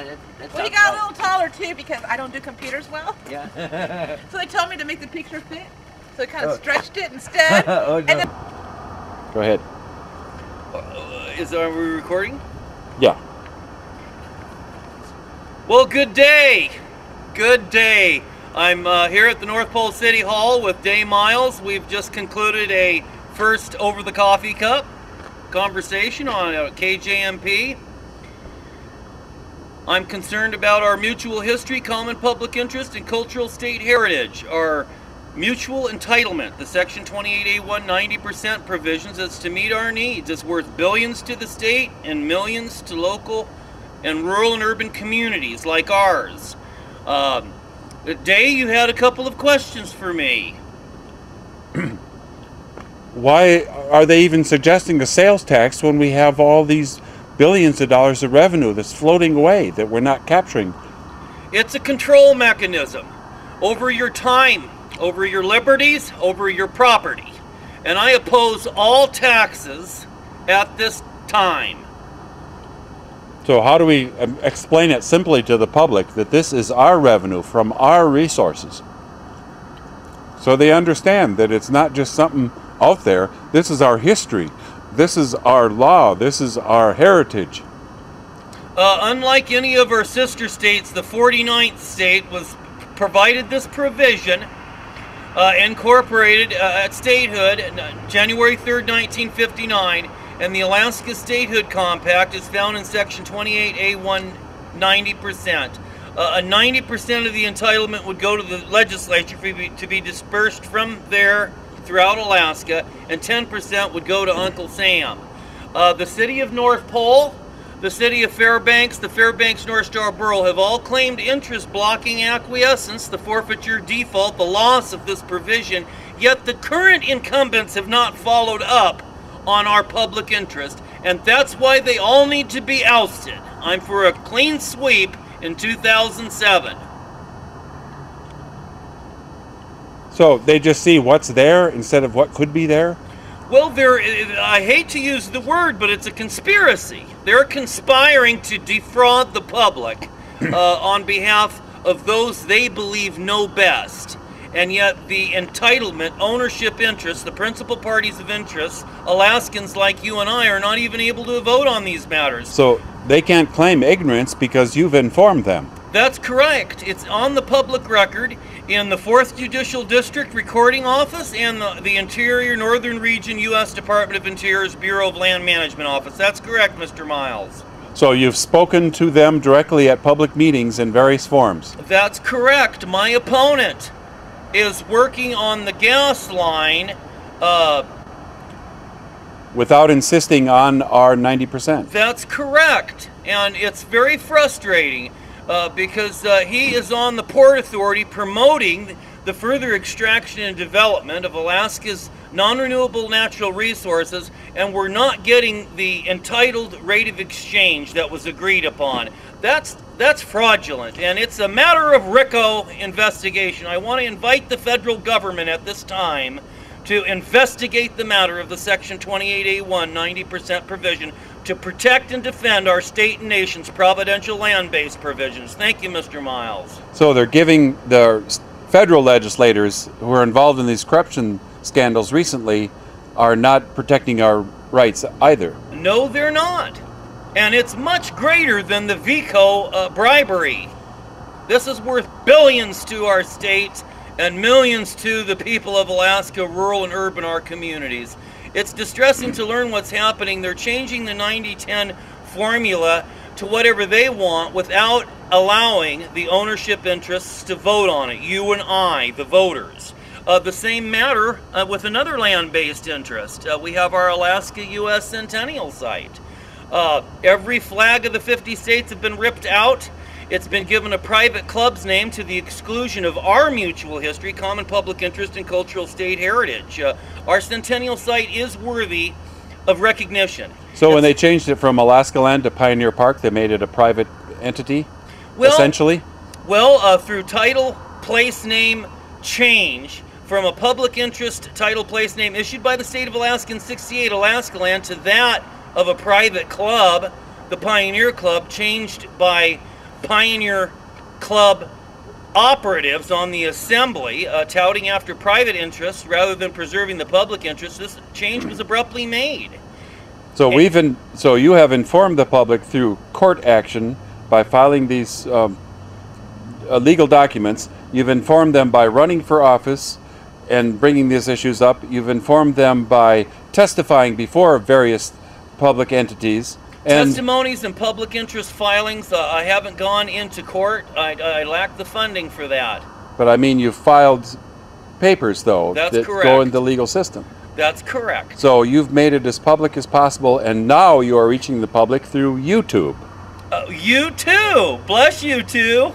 Yeah. Well, you got a little taller too because I don't do computers well. Yeah. So they told me to make the picture fit. So I kind of stretched it instead. Oh, no. And then Go ahead. Are we recording? Yeah. Well, good day. Good day. I'm here at the North Pole City Hall with Day Miles. We've just concluded a first over the coffee cup conversation on KJMP. I'm concerned about our mutual history, common public interest, and cultural state heritage. Our mutual entitlement, the Section 28A1 90% provisions, is to meet our needs. It's worth billions to the state and millions to local and rural and urban communities like ours. Day, you had a couple of questions for me. Why are they even suggesting a sales tax when we have all these billions of dollars of revenue that's floating away that we're not capturing? It's a control mechanism over your time, over your liberties, over your property. And I oppose all taxes at this time. So how do we explain it simply to the public that this is our revenue from our resources? So they understand that it's not just something out there. This is our history. This is our law. This is our heritage. Unlike any of our sister states, the 49th state provided this provision, incorporated at statehood January 3rd, 1959, and the Alaska Statehood Compact is found in Section 28A1 90%. 90% of the entitlement would go to the legislature to be dispersed from there throughout Alaska, and 10% would go to Uncle Sam. The city of North Pole, the city of Fairbanks, the Fairbanks North Star Borough have all claimed interest blocking acquiescence, the forfeiture default, the loss of this provision, yet the current incumbents have not followed up on our public interest, and that's why they all need to be ousted. I'm for a clean sweep in 2007. So they just see what's there instead of what could be there? Well, I hate to use the word, but it's a conspiracy. They're conspiring to defraud the public on behalf of those they believe know best. And yet the entitlement, ownership interests, the principal parties of interest, Alaskans like you and I, are not even able to vote on these matters. So they can't claim ignorance because you've informed them. That's correct. It's on the public record in the 4th Judicial District Recording Office and the Interior Northern Region U.S. Department of Interior's Bureau of Land Management Office. That's correct, Mr. Miles. So you've spoken to them directly at public meetings in various forms. That's correct. My opponent is working on the gas line without insisting on our 90%. That's correct. And it's very frustrating because he is on the Port Authority promoting the further extraction and development of Alaska's non-renewable natural resources, and we're not getting the entitled rate of exchange that was agreed upon. That's fraudulent, and it's a matter of RICO investigation. I want to invite the federal government at this time to investigate the matter of the Section 28A1 90% provision to protect and defend our state and nation's providential land-based provisions. Thank you, Mr. Miles. So they're giving the federal legislators who are involved in these corruption scandals recently are not protecting our rights either. No, they're not. And it's much greater than the VICO bribery. This is worth billions to our state and millions to the people of Alaska, rural and urban, our communities. It's distressing to learn what's happening. They're changing the 90-10 formula to whatever they want without allowing the ownership interests to vote on it, you and I, the voters. The same matter with another land-based interest. We have our Alaska U.S. Centennial Site. Every flag of the 50 states have been ripped out. It's been given a private club's name to the exclusion of our mutual history, common public interest, and cultural state heritage. Our Centennial Site is worthy of recognition. So when they changed it from Alaska Land to Pioneer Park, they made it a private entity, essentially? Well, through title place name change, from a public interest title place name issued by the state of Alaska in 68 Alaska Land to that of a private club, the Pioneer Club, changed by Pioneer Club operatives on the assembly touting after private interests rather than preserving the public interest, this change was abruptly made. So so you have informed the public through court action by filing these legal documents. You've informed them by running for office and bringing these issues up. You've informed them by testifying before various public entities. And testimonies and public interest filings, I haven't gone into court. I lack the funding for that. But I mean, you've filed papers, though, that correct. Go in the legal system. That's correct. So you've made it as public as possible, and now you are reaching the public through YouTube. You too. Bless you too.